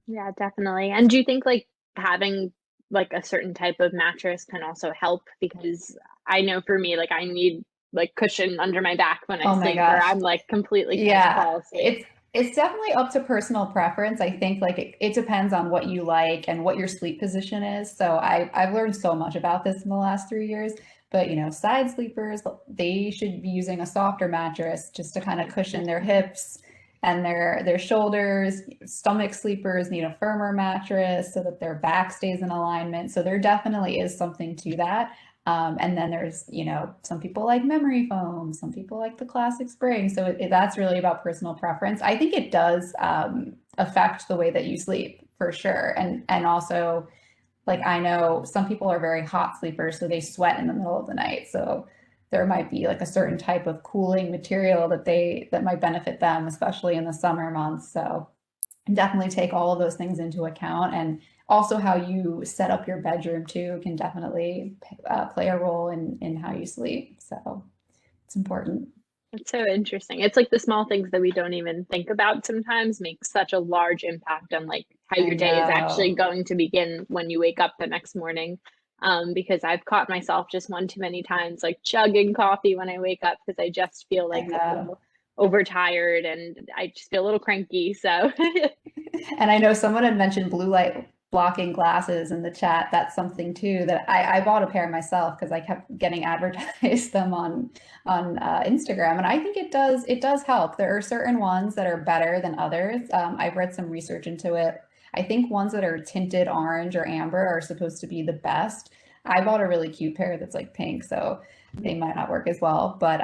Yeah, definitely. And do you think like having like a certain type of mattress can also help? Because I know for me, like I need like cushion under my back when I Oh my sleep, or gosh. I'm like completely can't Yeah, fall asleep. It's definitely up to personal preference. I think like it depends on what you like and what your sleep position is. So I've learned so much about this in the last 3 years. But side sleepers, they should be using a softer mattress just to kind of cushion their hips and their shoulders. Stomach sleepers need a firmer mattress so that their back stays in alignment. So there definitely is something to that. And then there's, some people like memory foam, some people like the classic spring. So that's really about personal preference. I think it does affect the way that you sleep for sure. And also, like, I know some people are very hot sleepers, so they sweat in the middle of the night. So there might be like a certain type of cooling material that might benefit them, especially in the summer months. So definitely take all of those things into account. And also how you set up your bedroom too can definitely play a role in how you sleep. So it's important. It's so interesting. It's like the small things that we don't even think about sometimes make such a large impact on like how your day is actually going to begin when you wake up the next morning. Because I've caught myself just one too many times, like chugging coffee when I wake up because I just feel like a little overtired and I just feel a little cranky. So, and I know someone had mentioned blue light blocking glasses in the chat. That's something too that I bought a pair myself because I kept getting advertised them on Instagram, and I think it does help. There are certain ones that are better than others. I've read some research into it. I think ones that are tinted orange or amber are supposed to be the best. I bought a really cute pair that's like pink, so they might not work as well. But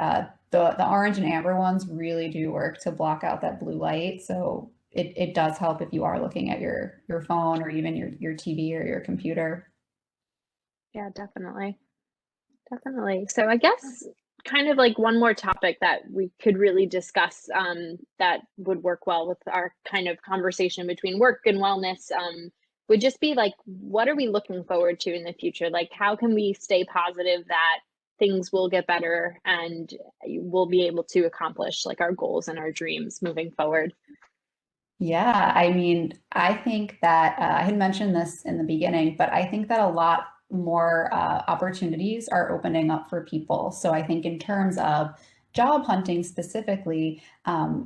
the orange and amber ones really do work to block out that blue light. So it does help if you are looking at your phone or even your TV or your computer. Yeah, definitely. Definitely. So I guess kind of like one more topic that we could really discuss that would work well with our kind of conversation between work and wellness would just be like, what are we looking forward to in the future? Like, how can we stay positive that things will get better and we'll be able to accomplish like our goals and our dreams moving forward? Yeah, I mean, I think that I had mentioned this in the beginning, but I think that a lot more opportunities are opening up for people. So I think in terms of job hunting specifically,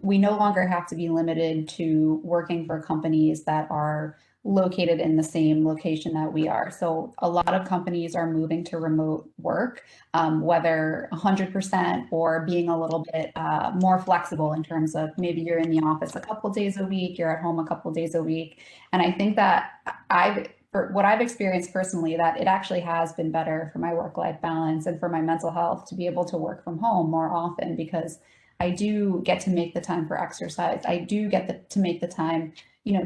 we no longer have to be limited to working for companies that are located in the same location that we are. So a lot of companies are moving to remote work, whether 100% or being a little bit more flexible in terms of maybe you're in the office a couple days a week, you're at home a couple days a week. And I think that for what I've experienced personally, that it actually has been better for my work-life balance and for my mental health to be able to work from home more often, because I do get to make the time for exercise. I do get to make the time,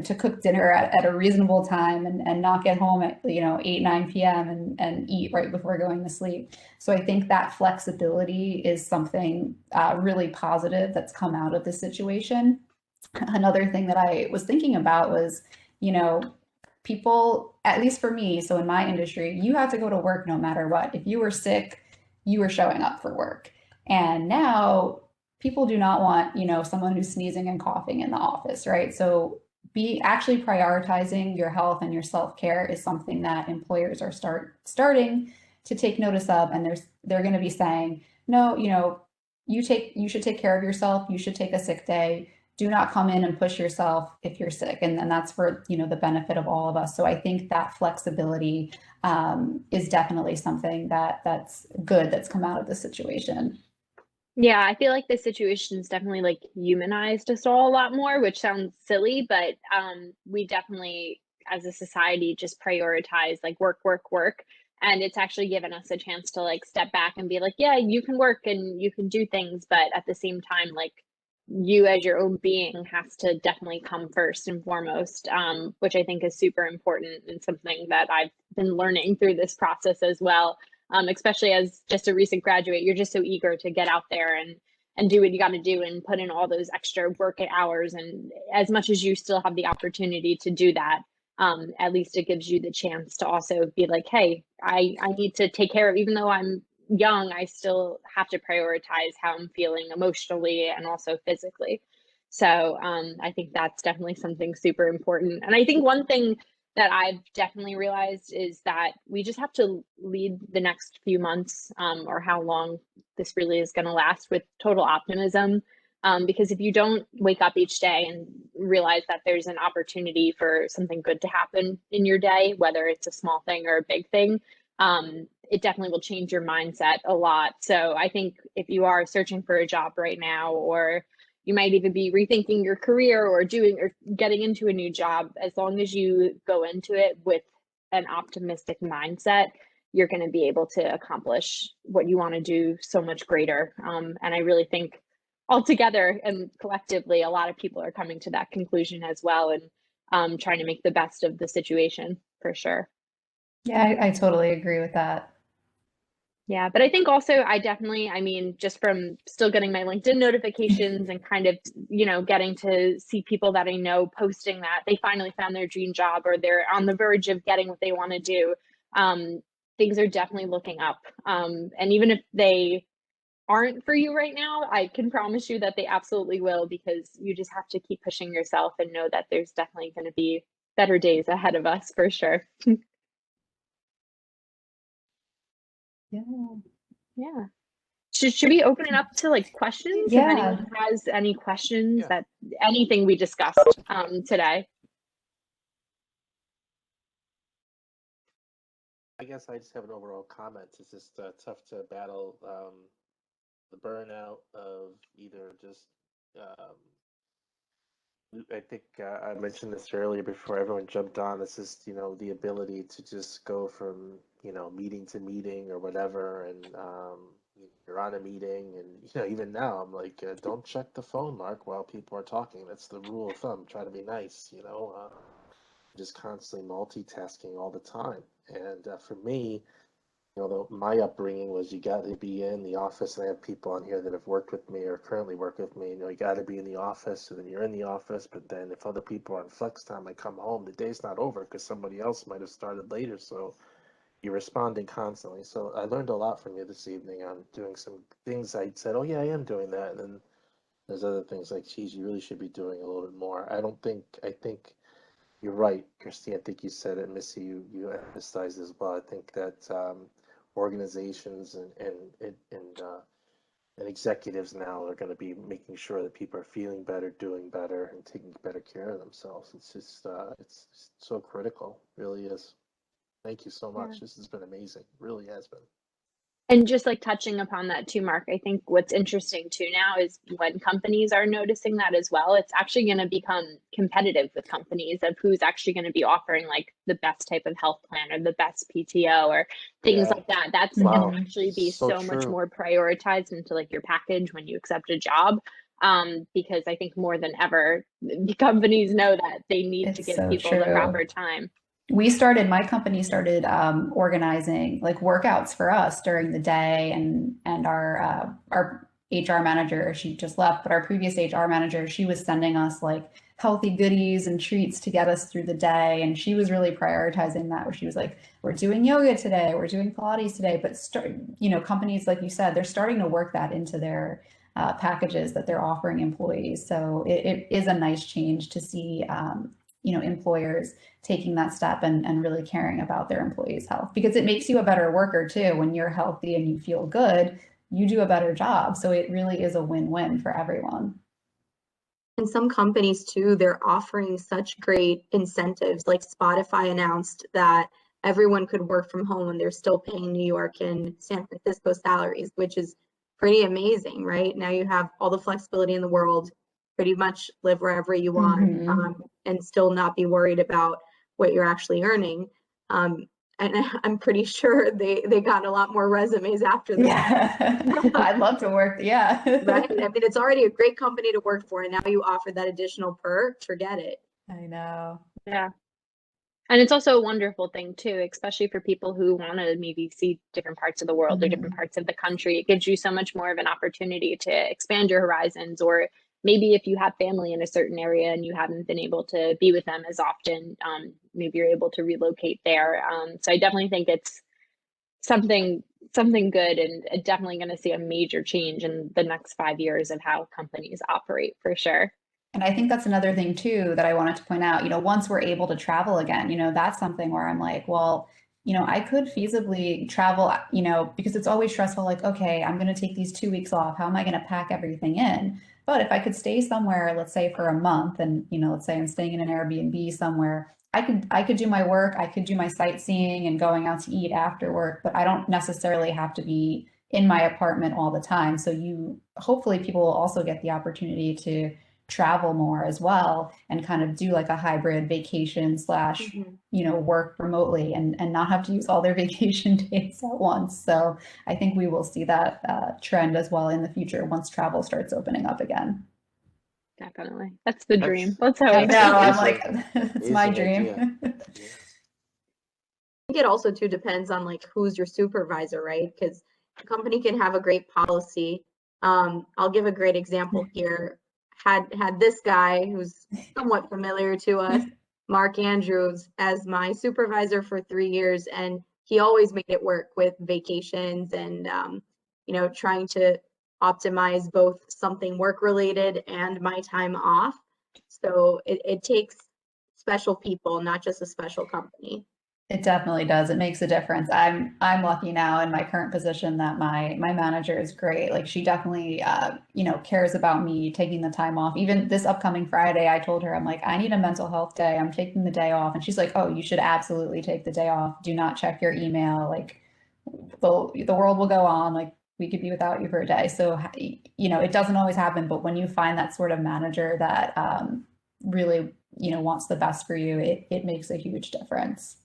to cook dinner at a reasonable time and not get home at, 8, 9 p.m. and eat right before going to sleep. So I think that flexibility is something really positive that's come out of this situation. Another thing that I was thinking about was, people, at least for me, so in my industry, you have to go to work no matter what. If you were sick, you were showing up for work. And now people do not want, someone who's sneezing and coughing in the office, right? So be actually prioritizing your health and your self-care is something that employers are starting to take notice of, and they're going to be saying, no, you should take care of yourself. You should take a sick day. Do not come in and push yourself if you're sick. And that's for, the benefit of all of us. So I think that flexibility is definitely something that's good that's come out of the situation. Yeah, I feel like this situation's definitely like humanized us all a lot more, which sounds silly, but we definitely as a society just prioritize like work, work, work. And it's actually given us a chance to like step back and be like, yeah, you can work and you can do things, but at the same time, like you as your own being has to definitely come first and foremost, which I think is super important and something that I've been learning through this process as well. Especially as just a recent graduate, you're just so eager to get out there and do what you got to do and put in all those extra work hours. And as much as you still have the opportunity to do that, at least it gives you the chance to also be like, hey, I need to take care of, even though I'm young, I still have to prioritize how I'm feeling emotionally and also physically. So I think that's definitely something super important. And I think one thing that I've definitely realized is that we just have to lead the next few months or how long this really is going to last with total optimism. Because if you don't wake up each day and realize that there's an opportunity for something good to happen in your day, whether it's a small thing or a big thing, it definitely will change your mindset a lot. So I think if you are searching for a job right now, or you might even be rethinking your career or getting into a new job, as long as you go into it with an optimistic mindset, you're going to be able to accomplish what you want to do so much greater. And I really think altogether and collectively, a lot of people are coming to that conclusion as well, and trying to make the best of the situation for sure. Yeah, I totally agree with that. Yeah, but I think also I mean, just from still getting my LinkedIn notifications and kind of, getting to see people that I know posting that they finally found their dream job or they're on the verge of getting what they want to do, things are definitely looking up. And even if they aren't for you right now, I can promise you that they absolutely will, because you just have to keep pushing yourself and know that there's definitely going to be better days ahead of us for sure. Yeah. Yeah. Should we open it up to like questions? If Yeah. anyone has any questions Yeah. that anything we discussed today. I guess I just have an overall comment. It's just tough to battle the burnout of either just. I think I mentioned this earlier before everyone jumped on. It's just the ability to just go from meeting to meeting or whatever, and you're on a meeting, and even now I'm like, don't check the phone, Mark, while people are talking. That's the rule of thumb. Try to be nice, just constantly multitasking all the time. And for me, my upbringing was you got to be in the office, and I have people on here that have worked with me or currently work with me. You got to be in the office, and then you're in the office. But then if other people are on flex time, I come home, the day's not over because somebody else might have started later. So you're responding constantly. So I learned a lot from you this evening on doing some things. I said, oh yeah, I am doing that. And then there's other things like, geez, you really should be doing a little bit more. I think you're right, Christine. I think you said it, Missy. You emphasized as well. I think that organizations and executives now are going to be making sure that people are feeling better, doing better, and taking better care of themselves. It's just it's so critical, really is. Thank you so much. Yeah. This has been amazing. Really has been. And just like touching upon that too, Mark, I think what's interesting too now is when companies are noticing that as well, it's actually going to become competitive with companies of who's actually going to be offering like the best type of health plan or the best PTO or things like that. That's going to actually be so much more prioritized into like your package when you accept a job. Because I think more than ever, companies know that they need to give people the proper time. My company started organizing like workouts for us during the day, and our HR manager, she just left, but our previous HR manager, she was sending us like healthy goodies and treats to get us through the day. And she was really prioritizing that, where she was like, we're doing yoga today, we're doing Pilates today. But companies, like you said, they're starting to work that into their packages that they're offering employees. So it is a nice change to see employers taking that step and really caring about their employees' health, because it makes you a better worker too. When you're healthy and you feel good, you do a better job. So it really is a win-win for everyone. And some companies too, they're offering such great incentives. Like Spotify announced that everyone could work from home and they're still paying New York and San Francisco salaries, which is pretty amazing, right? Now you have all the flexibility in the world, pretty much live wherever you want, and still not be worried about what you're actually earning. And I'm pretty sure they got a lot more resumes after that. Yeah, I'd love to work. Yeah. Right. I mean, it's already a great company to work for, and now you offer that additional perk. Forget it. I know. Yeah. And it's also a wonderful thing too, especially for people who want to maybe see different parts of the world or different parts of the country. It gives you so much more of an opportunity to expand your horizons, or maybe if you have family in a certain area and you haven't been able to be with them as often, maybe you're able to relocate there. So I definitely think it's something good, and definitely going to see a major change in the next 5 years of how companies operate for sure. And I think that's another thing too that I wanted to point out, once we're able to travel again, that's something where I'm like, well, I could feasibly travel, because it's always stressful. Like, okay, I'm going to take these 2 weeks off. How am I going to pack everything in? But if I could stay somewhere, let's say for a month, and let's say I'm staying in an Airbnb somewhere, I could do my work, I could do my sightseeing and going out to eat after work, but I don't necessarily have to be in my apartment all the time. So hopefully people will also get the opportunity to travel more as well and kind of do like a hybrid vacation slash, work remotely and not have to use all their vacation days at once. So I think we will see that trend as well in the future once travel starts opening up again. Definitely. That's the dream. That's- That's how I we know, see I'm it. like, it's my amazing dream. idea. I think it also too depends on like who's your supervisor, right? Because a company can have a great policy. I'll give a great example here. Had this guy who's somewhat familiar to us, Mark Andrews, as my supervisor for 3 years, and he always made it work with vacations and trying to optimize both something work related and my time off. So it takes special people, not just a special company. It definitely does. It makes a difference. I'm lucky now in my current position that my manager is great. Like she definitely cares about me taking the time off. Even this upcoming Friday, I told her, I'm like, I need a mental health day. I'm taking the day off. And she's like, oh, you should absolutely take the day off. Do not check your email. Like the world will go on. Like we could be without you for a day. So it doesn't always happen, but when you find that sort of manager that really wants the best for you, it makes a huge difference.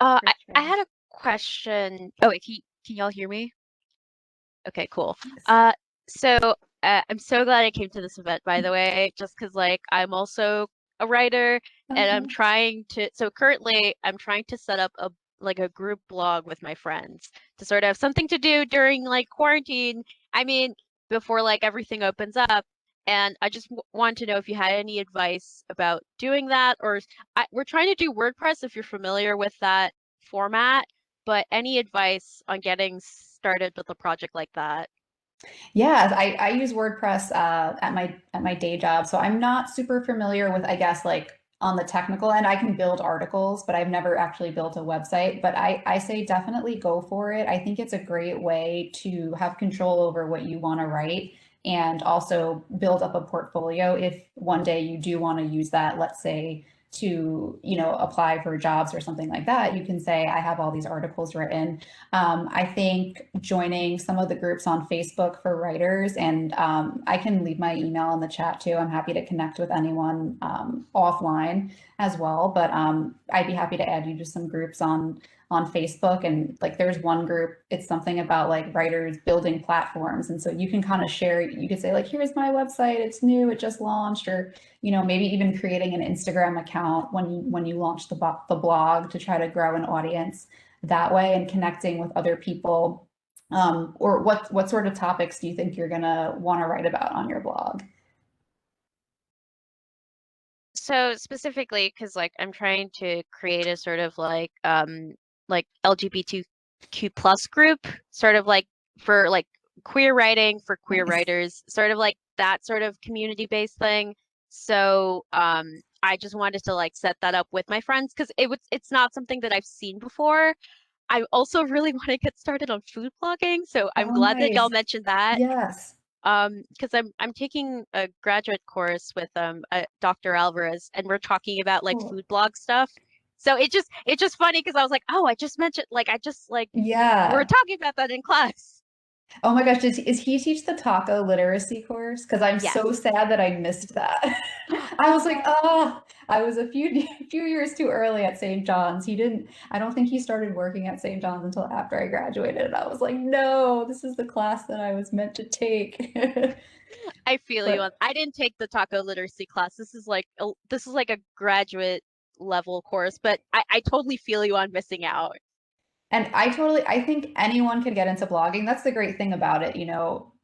I sure. had a question. Oh, wait, can y'all hear me? Okay, cool. So I'm so glad I came to this event, by the way, just because like I'm also a writer and I'm trying to, so currently I'm trying to set up a group blog with my friends to sort of have something to do during like quarantine. I mean, before like everything opens up. And I just want to know if you had any advice about doing that, or we're trying to do WordPress if you're familiar with that format, but any advice on getting started with a project like that? Yeah, I use WordPress at my day job, so I'm not super familiar with, I guess, like on the technical end. I can build articles, but I've never actually built a website. But I say definitely go for it. I think it's a great way to have control over what you want to write and also build up a portfolio if one day you do want to use that, let's say, to apply for jobs or something like that. You can say, I have all these articles written. I think joining some of the groups on Facebook for writers, and I can leave my email in the chat too. I'm happy to connect with anyone offline as well, but I'd be happy to add you to some groups on Facebook. And like there's one group, it's something about like writers building platforms. And so you can kind of share, you could say like, here's my website, it's new, it just launched, or maybe even creating an Instagram account when you launch the blog to try to grow an audience that way and connecting with other people. Or what sort of topics do you think you're gonna want to write about on your blog? So specifically, because like I'm trying to create a sort of like LGBTQ plus group, sort of like for like queer writing for queer Nice. writers, sort of like that sort of community-based thing. So I just wanted to like set that up with my friends because it's not something that I've seen before. I also really want to get started on food blogging, so I'm Oh, glad that y'all nice. mentioned that. Yes. Because I'm taking a graduate course with Dr. Alvarez, and we're talking about like Cool. food blog stuff. So it's just funny because I was like, oh, I just mentioned we're Yeah. talking about that in class. Oh my gosh, is he teach the taco literacy course? Because I'm Yes. so sad that I missed that. I was like, oh, I was a few years too early at St. John's. I don't think he started working at St. John's until after I graduated. And I was like, no, this is the class that I was meant to take. I feel you on. But I didn't take the taco literacy class. This is like a graduate level course, but I totally feel you on missing out. And I think anyone could get into blogging. That's the great thing about it.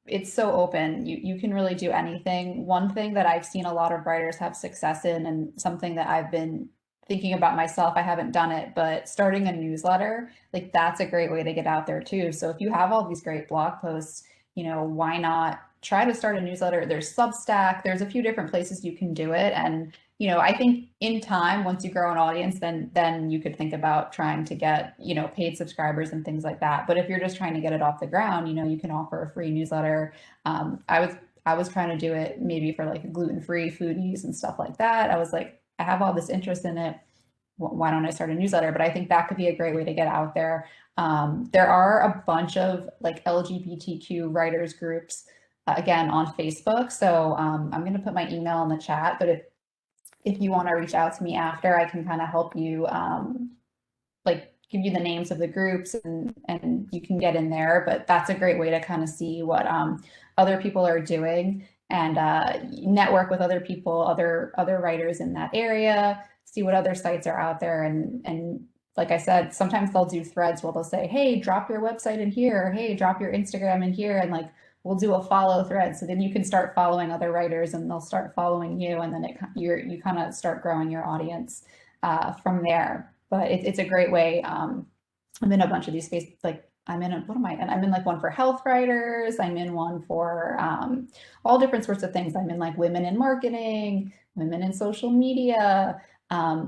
It's so open. You can really do anything. One thing that I've seen a lot of writers have success in, and something that I've been thinking about myself, I haven't done it, but starting a newsletter, like that's a great way to get out there too. So if you have all these great blog posts, why not try to start a newsletter? There's Substack, there's a few different places you can do it. And you know, I think in time, once you grow an audience, then you could think about trying to get, you know, paid subscribers and things like that. But if you're just trying to get it off the ground, you know, you can offer a free newsletter. I was trying to do it maybe for like gluten-free foodies and stuff like that. I was like, I have all this interest in it. Why don't I start a newsletter? But I think that could be a great way to get out there. There are a bunch of like LGBTQ writers groups, again, on Facebook. So I'm going to put my email in the chat, but if you want to reach out to me after, I can kind of help you, like give you the names of the groups and you can get in there. But that's a great way to kind of see what other people are doing and network with other people, other writers in that area, see what other sites are out there. And like I said, sometimes they'll do threads where they'll say, hey, drop your website in here, or hey, drop your Instagram in here, and like we'll do a follow thread. So then you can start following other writers and they'll start following you, and then you kind of start growing your audience from there. But it's a great way. I'm in a bunch of these spaces, like I'm in I'm in like one for health writers. I'm in one for all different sorts of things. I'm in like women in marketing, women in social media.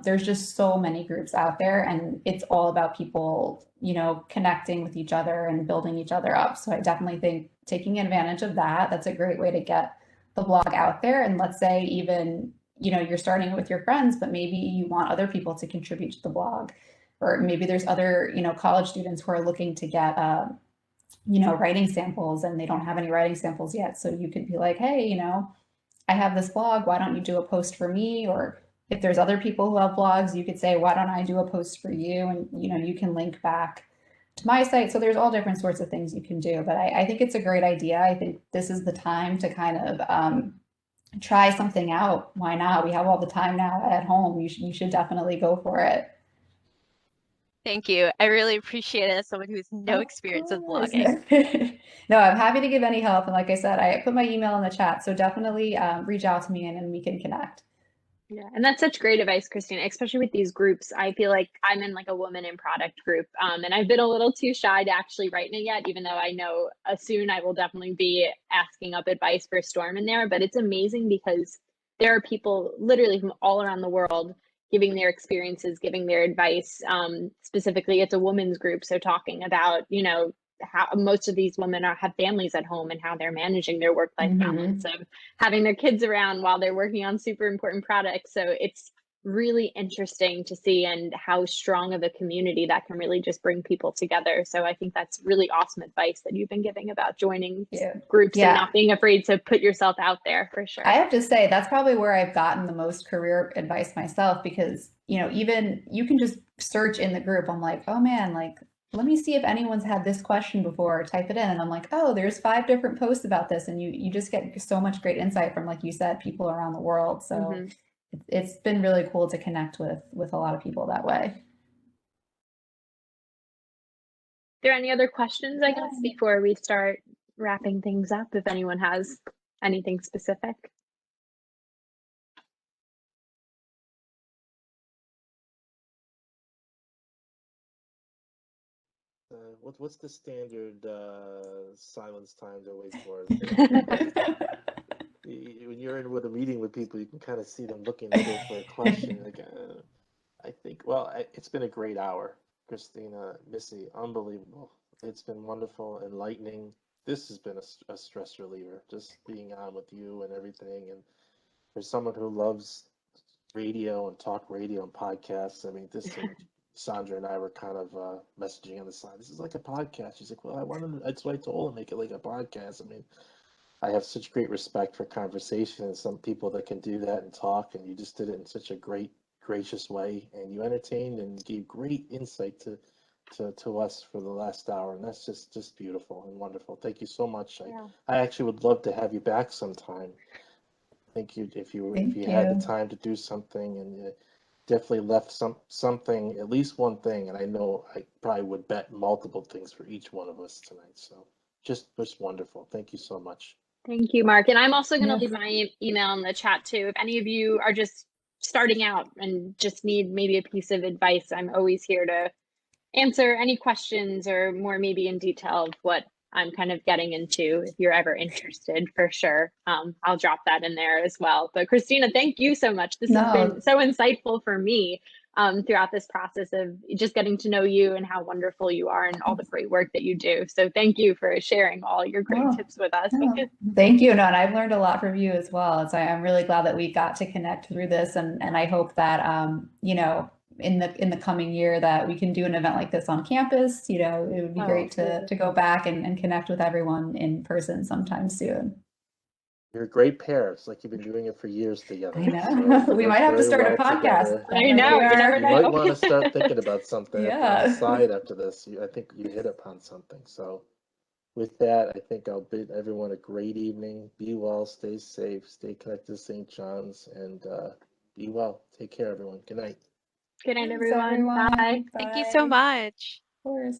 There's just so many groups out there, and it's all about people, you know, connecting with each other and building each other up. So I definitely think taking advantage of that, that's a great way to get the blog out there. And let's say even, you know, you're starting with your friends, but maybe you want other people to contribute to the blog, or maybe there's other, you know, college students who are looking to get, you know, writing samples and they don't have any writing samples yet. So you could be like, hey, you know, I have this blog, why don't you do a post for me? Or if there's other people who have blogs, you could say, why don't I do a post for you? And, you know, you can link back to my site. So there's all different sorts of things you can do. But I think it's a great idea. I think this is the time to kind of try something out. Why not? We have all the time now at home. You should definitely go for it. Thank you. I really appreciate it as someone who has no experience with blogging. No, I'm happy to give any help. And like I said, I put my email in the chat. So definitely reach out to me and we can connect. Yeah, and that's such great advice, Christina, especially with these groups. I feel like I'm in like a woman in product group, and I've been a little too shy to actually write in it yet, even though I know soon I will definitely be asking up advice for Storm in there. But it's amazing because there are people literally from all around the world giving their experiences, giving their advice. Specifically, it's a women's group, so talking about, you know, how most of these women have families at home and how they're managing their work-life balance of having their kids around while they're working on super important products. So it's really interesting to see, and how strong of a community that can really just bring people together. So I think that's really awesome advice that you've been giving about joining groups and not being afraid to put yourself out there, for sure. I have to say that's probably where I've gotten the most career advice myself, because, you know, even you can just search in the group. I'm like, oh man, like, let me see if anyone's had this question before, type it in. And I'm like, oh, there's 5 different posts about this. And you just get so much great insight from, like you said, people around the world. So it's been really cool to connect with a lot of people that way. Are there any other questions, I guess, before we start wrapping things up, if anyone has anything specific? What's the standard silence time to wait for? When you're in with a meeting with people, you can kind of see them looking for a question. Like, I think, well, it's been a great hour, Christina, Missy, unbelievable. It's been wonderful, enlightening. This has been a stress reliever, just being on with you and everything. And for someone who loves radio and talk radio and podcasts, I mean, this Sandra and I were kind of messaging on the side. This is like a podcast. She's like, well, that's what I told her, make it like a podcast. I mean, I have such great respect for conversation and some people that can do that and talk, and you just did it in such a great, gracious way, and you entertained and gave great insight to us for the last hour, and that's just beautiful and wonderful. Thank you so much. I actually would love to have you back sometime. Thank you if you had the time to do something, and you definitely left something, at least one thing, and I know I probably would bet multiple things for each one of us tonight. So just wonderful. Thank you so much. Thank you, Mark. And I'm also going to leave my email in the chat too. If any of you are just starting out and just need maybe a piece of advice, I'm always here to answer any questions, or more maybe in detail of what kind of getting into if you're ever interested, for sure. I'll drop that in there as well. But Christina, thank you so much. This has been so insightful for me throughout this process of just getting to know you and how wonderful you are and all the great work that you do. So thank you for sharing all your great tips with us. Thank you. No, and I've learned a lot from you as well. So I'm really glad that we got to connect through this, and I hope that you know, in the coming year that we can do an event like this on campus. You know, it would be great to go back and connect with everyone in person sometime soon. You're a great pair. It's like you've been doing it for years together. I know. So we might have to start a podcast. I know. You never know. You might want to start thinking about something on the Yeah. side after this. I think you hit upon something. So with that, I think I'll bid everyone a great evening. Be well, stay safe, stay connected to St. John's, and be well. Take care, everyone. Good night. Good night, Thanks, everyone. Bye. Thank you so much. Of course.